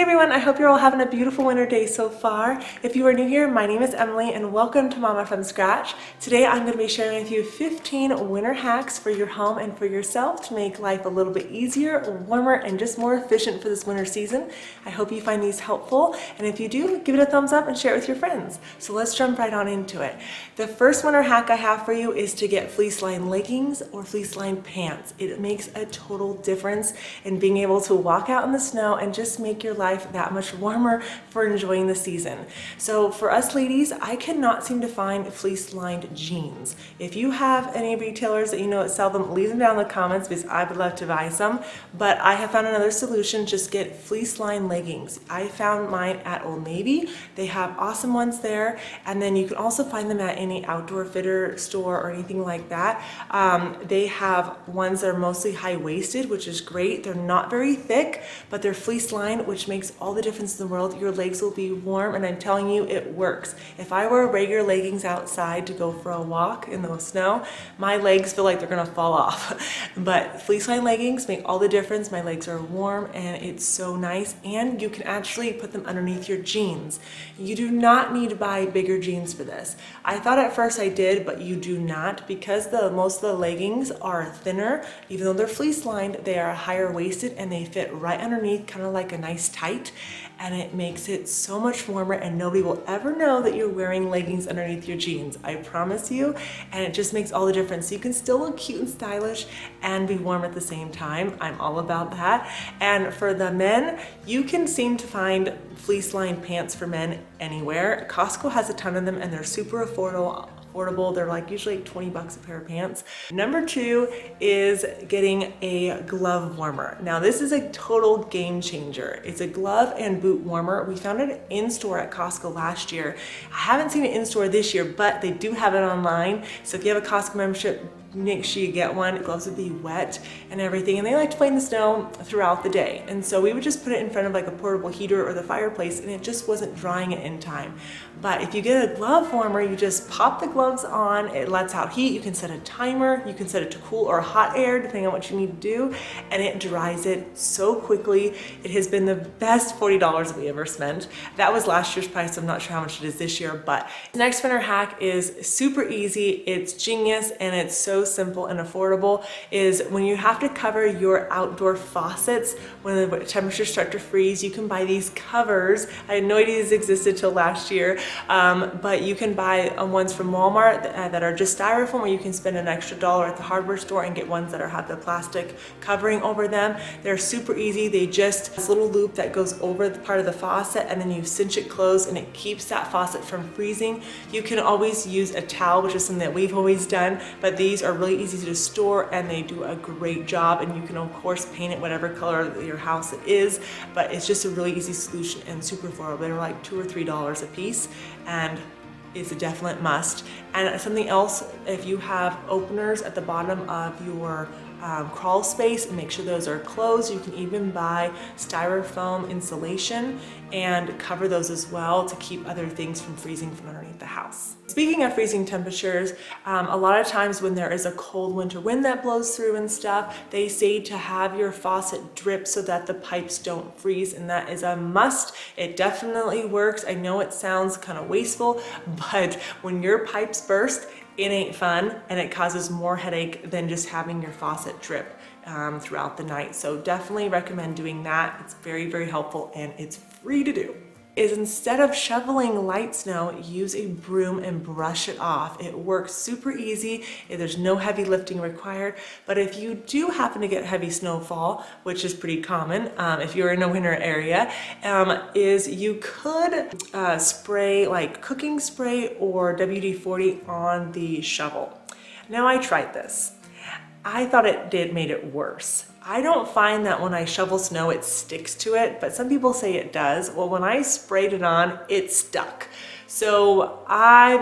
everyone, I hope you're all having a beautiful winter day so far. If you are new here, my name is Emily and welcome to Mama from Scratch. Today I'm going to be sharing with you 15 winter hacks for your home and for yourself to make life a little bit easier, warmer, and just more efficient for this winter season. I hope you find these helpful, and if you do, give it a thumbs up and share it with your friends. So let's jump right on into it. The first winter hack I have for you is to get fleece lined leggings or fleece lined pants. It makes a total difference in being able to walk out in the snow and just make your life that much warmer for enjoying the season. So for us ladies, I cannot seem to find fleece lined jeans. If you have any retailers that you know that sell them, leave them down in the comments because I would love to buy some. But I have found another solution, just get fleece lined leggings. I found mine at Old Navy. They have awesome ones there. And then you can also find them at any outdoor fitter store or anything like that. They have ones that are mostly high-waisted, which is great. They're not very thick, but they're fleece lined, which makes all the difference in the world. Your legs will be warm, and I'm telling you, it works. If I wear regular leggings outside to go for a walk in the snow, my legs feel like they're gonna fall off. But fleece lined leggings make all the difference. My legs are warm and it's so nice, and you can actually put them underneath your jeans. You do not need to buy bigger jeans for this. I thought at first I did, but you do not, because most of the leggings are thinner. Even though they're fleece lined, they are higher waisted and they fit right underneath, kind of like a nice tight, and it makes it so much warmer, and nobody will ever know that you're wearing leggings underneath your jeans. I promise you. And it just makes all the difference. You can still look cute and stylish and be warm at the same time. I'm all about that. And for the men, you can seem to find fleece lined pants for men anywhere. Costco has a ton of them and they're super affordable. They're like usually 20 bucks a pair of pants. Number 2 is getting a glove warmer. Now this is a total game changer. It's a glove and boot warmer. We found it in store at Costco last year. I haven't seen it in store this year, but they do have it online. So if you have a Costco membership, make sure you get one. Gloves would be wet and everything, and they like to play in the snow throughout the day. And so we would just put it in front of like a portable heater or the fireplace, and it just wasn't drying it in time. But if you get a glove warmer, you just pop the gloves on, it lets out heat, you can set a timer, you can set it to cool or hot air, depending on what you need to do, and it dries it so quickly. It has been the best $40 we ever spent. That was last year's price, so I'm not sure how much it is this year, but the next winter hack is super easy, it's genius, and it's so simple and affordable. Is when you have to cover your outdoor faucets when the temperatures start to freeze, you can buy these covers. I had no idea these existed till last year, but you can buy ones from Walmart that are just styrofoam, or you can spend an extra $1 at the hardware store and get ones that have the plastic covering over them. They're super easy. They just this little loop that goes over the part of the faucet, and then you cinch it closed, and it keeps that faucet from freezing. You can always use a towel, which is something that we've always done, but these are really easy to store and they do a great job. And you can of course paint it whatever color your house it is, but it's just a really easy solution and super affordable. They're like $2 or $3 a piece, and it's a definite must. And something else, if you have openers at the bottom of your crawl space, and make sure those are closed. You can even buy styrofoam insulation and cover those as well to keep other things from freezing from underneath the house. Speaking of freezing temperatures, a lot of times when there is a cold winter wind that blows through and stuff, they say to have your faucet drip so that the pipes don't freeze, and that is a must. It definitely works. I know it sounds kind of wasteful, but when your pipes burst, it ain't fun, and it causes more headache than just having your faucet drip throughout the night. So definitely recommend doing that. It's very, very helpful, and it's free to do. Is instead of shoveling light snow, use a broom and brush it off. It works super easy. There's no heavy lifting required. But if you do happen to get heavy snowfall, which is pretty common if you're in a winter area, is you could spray like cooking spray or WD-40 on the shovel. Now I tried this. I thought it made it worse. I don't find that when I shovel snow it sticks to it, but some people say it does. Well, when I sprayed it on, it stuck. So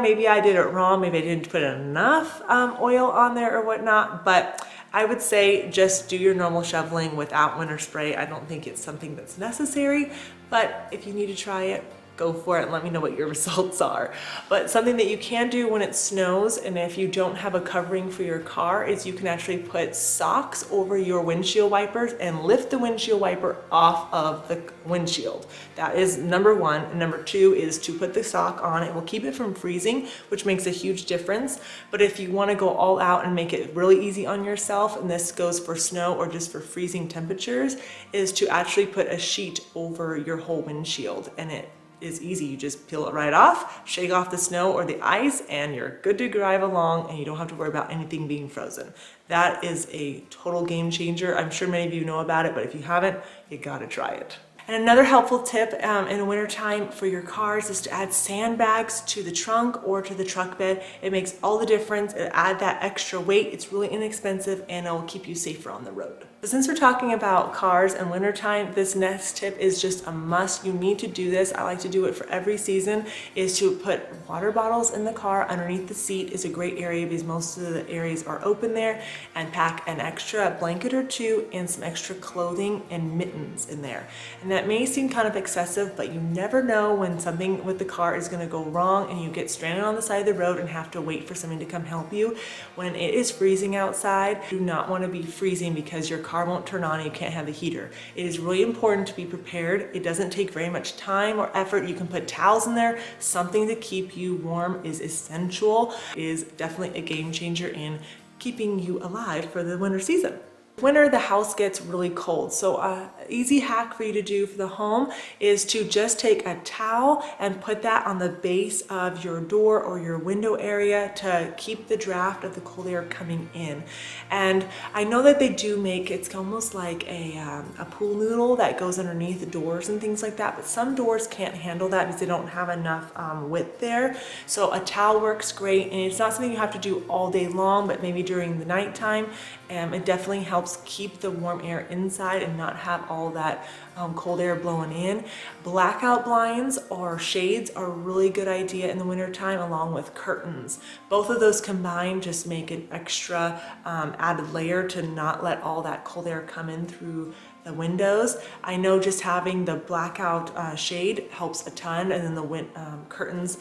maybe I did it wrong. Maybe I didn't put enough oil on there or whatnot, but I would say just do your normal shoveling without winter spray. I don't think it's something that's necessary, but if you need to try it, go for it and let me know what your results are. But something that you can do when it snows and if you don't have a covering for your car is you can actually put socks over your windshield wipers and lift the windshield wiper off of the windshield. That is number one. And number two is to put the sock on. It will keep it from freezing, which makes a huge difference. But if you want to go all out and make it really easy on yourself, and this goes for snow or just for freezing temperatures, is to actually put a sheet over your whole windshield, and it is easy. You just peel it right off, shake off the snow or the ice, and you're good to drive along, and you don't have to worry about anything being frozen. That is a total game changer. I'm sure many of you know about it, but if you haven't, you gotta try it. And another helpful tip in the wintertime for your cars is to add sandbags to the trunk or to the truck bed. It makes all the difference. It adds that extra weight. It's really inexpensive and it will keep you safer on the road. But since we're talking about cars and wintertime, this next tip is just a must. You need to do this. I like to do it for every season, is to put water bottles in the car. Underneath the seat is a great area because most of the areas are open there, and pack an extra blanket or two and some extra clothing and mittens in there. And that may seem kind of excessive, but you never know when something with the car is going to go wrong and you get stranded on the side of the road and have to wait for somebody to come help you. When it is freezing outside, you do not want to be freezing because your car won't turn on and you can't have the heater. It is really important to be prepared. It doesn't take very much time or effort. You can put towels in there. Something to keep you warm is essential. It is definitely a game changer in keeping you alive for the winter season. Winter, the house gets really cold, so an easy hack for you to do for the home is to just take a towel and put that on the base of your door or your window area to keep the draft of the cold air coming in. And I know that they do make, it's almost like a pool noodle that goes underneath the doors and things like that, but some doors can't handle that because they don't have enough width there. So a towel works great, and it's not something you have to do all day long, but maybe during the nighttime. It definitely helps keep the warm air inside and not have all that cold air blowing in. Blackout blinds or shades are a really good idea in the wintertime, along with curtains. Both of those combined just make an extra added layer to not let all that cold air come in through the windows. I know just having the blackout shade helps a ton, and then the curtains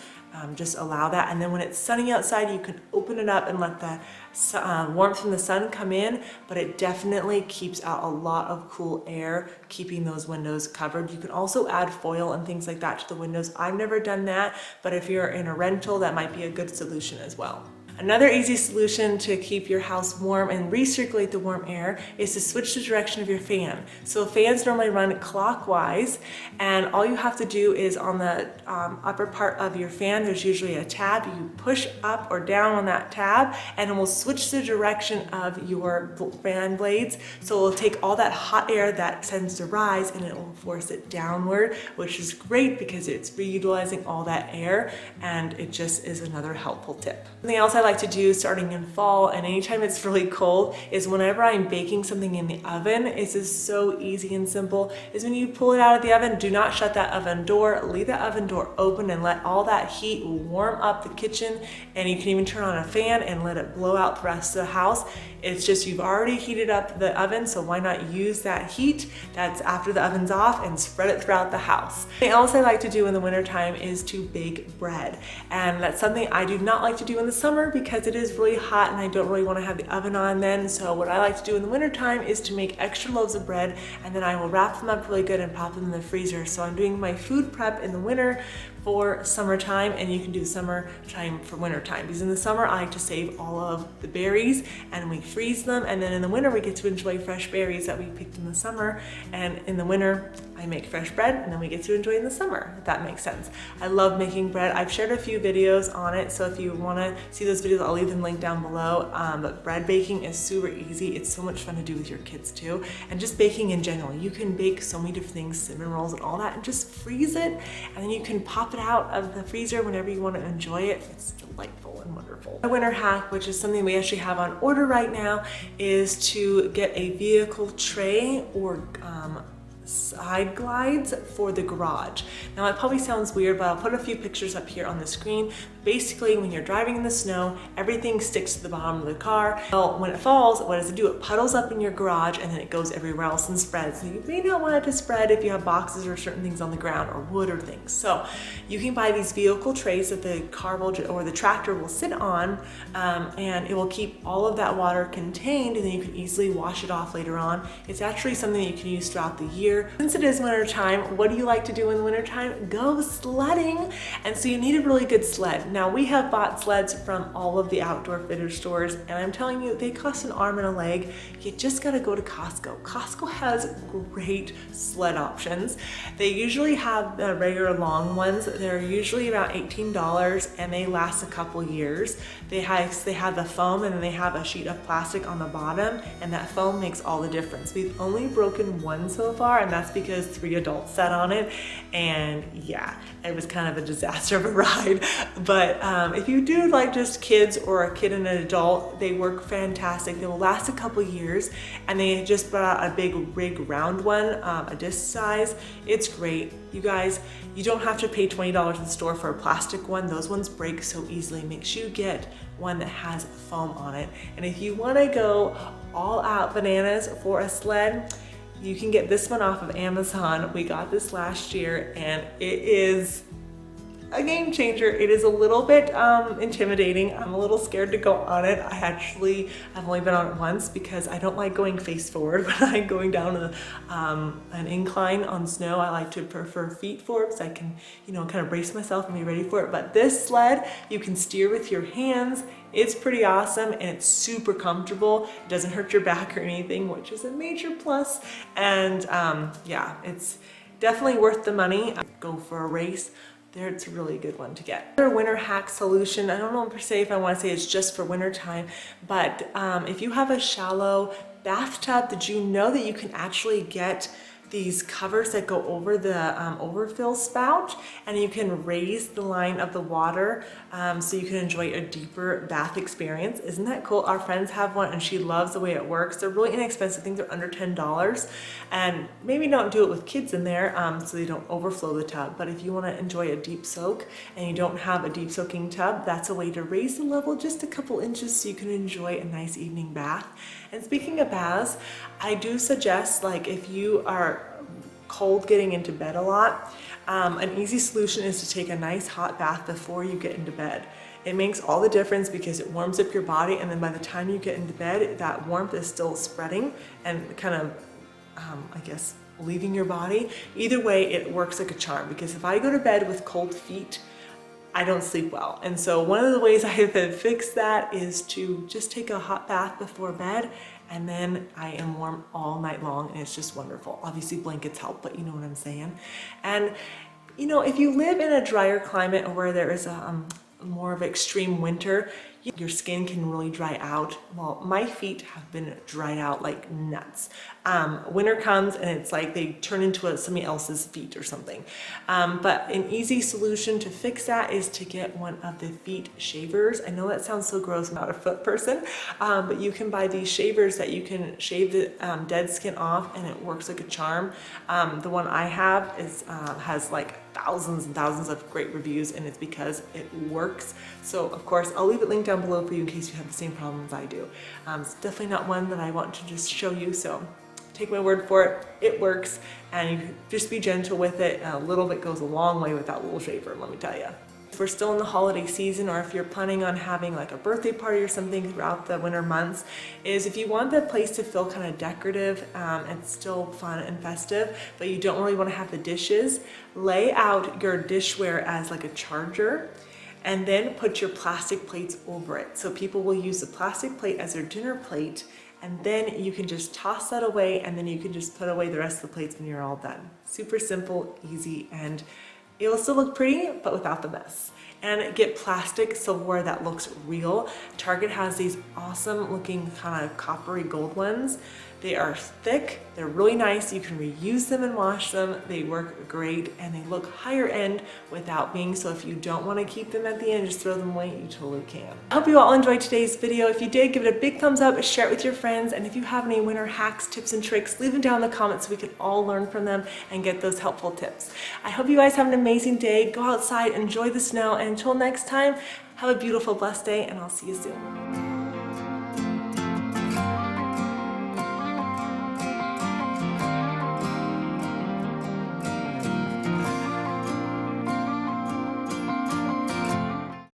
just allow that. And then when it's sunny outside, you can open it up and let the warmth from the sun come in, but it definitely keeps out a lot of cool air, keeping those windows covered. You can also add foil and things like that to the windows. I've never done that, but if you're in a rental, that might be a good solution as well. Another easy solution to keep your house warm and recirculate the warm air is to switch the direction of your fan. So fans normally run clockwise, and all you have to do is on the upper part of your fan, there's usually a tab. You push up or down on that tab and it will switch the direction of your fan blades. So it will take all that hot air that tends to rise and it will force it downward, which is great because it's reutilizing all that air, and it just is another helpful tip. Something else I like to do starting in fall and anytime it's really cold is whenever I'm baking something in the oven, it's just so easy and simple, is when you pull it out of the oven, do not shut that oven door, leave the oven door open and let all that heat warm up the kitchen, and you can even turn on a fan and let it blow out the rest of the house. It's just you've already heated up the oven, so why not use that heat that's after the oven's off and spread it throughout the house. Something else I like to do in the wintertime is to bake bread, and that's something I do not like to do in the summer because it is really hot and I don't really want to have the oven on then. So what I like to do in the wintertime is to make extra loaves of bread, and then I will wrap them up really good and pop them in the freezer. So I'm doing my food prep in the winter for summertime, and you can do summertime for wintertime, because in the summer I like to save all of the berries and we freeze them, and then in the winter we get to enjoy fresh berries that we picked in the summer, and in the winter I make fresh bread and then we get to enjoy in the summer, if that makes sense. I love making bread. I've shared a few videos on it, so if you want to see those videos, I'll leave them linked down below. But bread baking is super easy. It's so much fun to do with your kids too, and just baking in general. You can bake so many different things, cinnamon rolls and all that, and just freeze it, and then you can pop it out of the freezer whenever you want to enjoy it. It's delightful and wonderful. A winter hack, which is something we actually have on order right now, is to get a vehicle tray or side glides for the garage. Now it probably sounds weird, but I'll put a few pictures up here on the screen. Basically, when you're driving in the snow, everything sticks to the bottom of the car. Well, when it falls, what does it do? It puddles up in your garage and then it goes everywhere else and spreads. So you may not want it to spread if you have boxes or certain things on the ground or wood or things. So you can buy these vehicle trays that the car will, or the tractor will sit on, and it will keep all of that water contained, and then you can easily wash it off later on. It's actually something that you can use throughout the year. Since it is winter time, what do you like to do in the winter time? Go sledding. And so you need a really good sled. Now, we have bought sleds from all of the outdoor fitter stores, and I'm telling you, they cost an arm and a leg. You just gotta go to Costco. Costco has great sled options. They usually have the regular long ones. They're usually about $18 and they last a couple years. They have the foam, and then they have a sheet of plastic on the bottom, and that foam makes all the difference. We've only broken one so far, and that's because 3 adults sat on it, and yeah, it was kind of a disaster of a ride. But if you do like just kids or a kid and an adult, they work fantastic. They will last a couple years, and they just brought out a big rig round one, a disc size. It's great. You guys, you don't have to pay $20 in the store for a plastic one. Those ones break so easily. Make sure you get one that has foam on it. And if you want to go all out bananas for a sled, you can get this one off of Amazon. We got this last year, and it is a game changer. It is a little bit intimidating. I'm a little scared to go on it. I've only been on it once because I don't like going face forward when I'm going down an incline on snow. I like to prefer feet forward so I can, kind of brace myself and be ready for it. But this sled, you can steer with your hands. It's pretty awesome, and it's super comfortable. It doesn't hurt your back or anything, which is a major plus. And yeah, it's definitely worth the money. Go for a race. It's a really good one to get. Another winter hack solution, I don't know per se if I want to say it's just for winter time, but if you have a shallow bathtub, did you know that you can actually get these covers that go over the overfill spout, and you can raise the line of the water so you can enjoy a deeper bath experience. Isn't that cool? Our friends have one and she loves the way it works. They're really inexpensive. I think they're under $10, and maybe don't do it with kids in there so they don't overflow the tub. But if you want to enjoy a deep soak and you don't have a deep soaking tub, that's a way to raise the level just a couple inches so you can enjoy a nice evening bath. And speaking of baths, I do suggest, like, if you are cold getting into bed a lot, an easy solution is to take a nice hot bath before you get into bed. It makes all the difference because it warms up your body, and then by the time you get into bed, that warmth is still spreading and kind of, I guess, leaving your body. Either way, it works like a charm, because if I go to bed with cold feet, I don't sleep well. And so one of the ways I have fixed that is to just take a hot bath before bed, and then I am warm all night long, and it's just wonderful. Obviously blankets help, but you know what I'm saying. And if you live in a drier climate or where there is a more of extreme winter, your skin can really dry out. Well, my feet have been dried out like nuts. Winter comes and it's like they turn into somebody else's feet or something. But an easy solution to fix that is to get one of the feet shavers. I know that sounds so gross, I'm not a foot person, but you can buy these shavers that you can shave the dead skin off, and it works like a charm. The one I have has like thousands and thousands of great reviews, and it's because it works. So of course, I'll leave it linked down below for you in case you have the same problem as I do. It's definitely not one that I want to just show you, so take my word for it. It works, and you just be gentle with it. A little bit goes a long way with that little shaver, let me tell you. If we're still in the holiday season, or if you're planning on having like a birthday party or something throughout the winter months, is if you want the place to feel kind of decorative and still fun and festive, but you don't really want to have the dishes, lay out your dishware as like a charger, and then put your plastic plates over it. So people will use the plastic plate as their dinner plate, and then you can just toss that away, and then you can just put away the rest of the plates when you're all done. Super simple, easy, and it will still look pretty, but without the mess. And get plastic silverware that looks real. Target has these awesome looking kind of coppery gold ones. They are thick, they're really nice, you can reuse them and wash them, they work great, and they look higher end without being, so if you don't want to keep them at the end, just throw them away, you totally can. I hope you all enjoyed today's video. If you did, give it a big thumbs up, share it with your friends, and if you have any winter hacks, tips, and tricks, leave them down in the comments so we can all learn from them and get those helpful tips. I hope you guys have an amazing day. Go outside, enjoy the snow, and until next time, have a beautiful, blessed day, and I'll see you soon.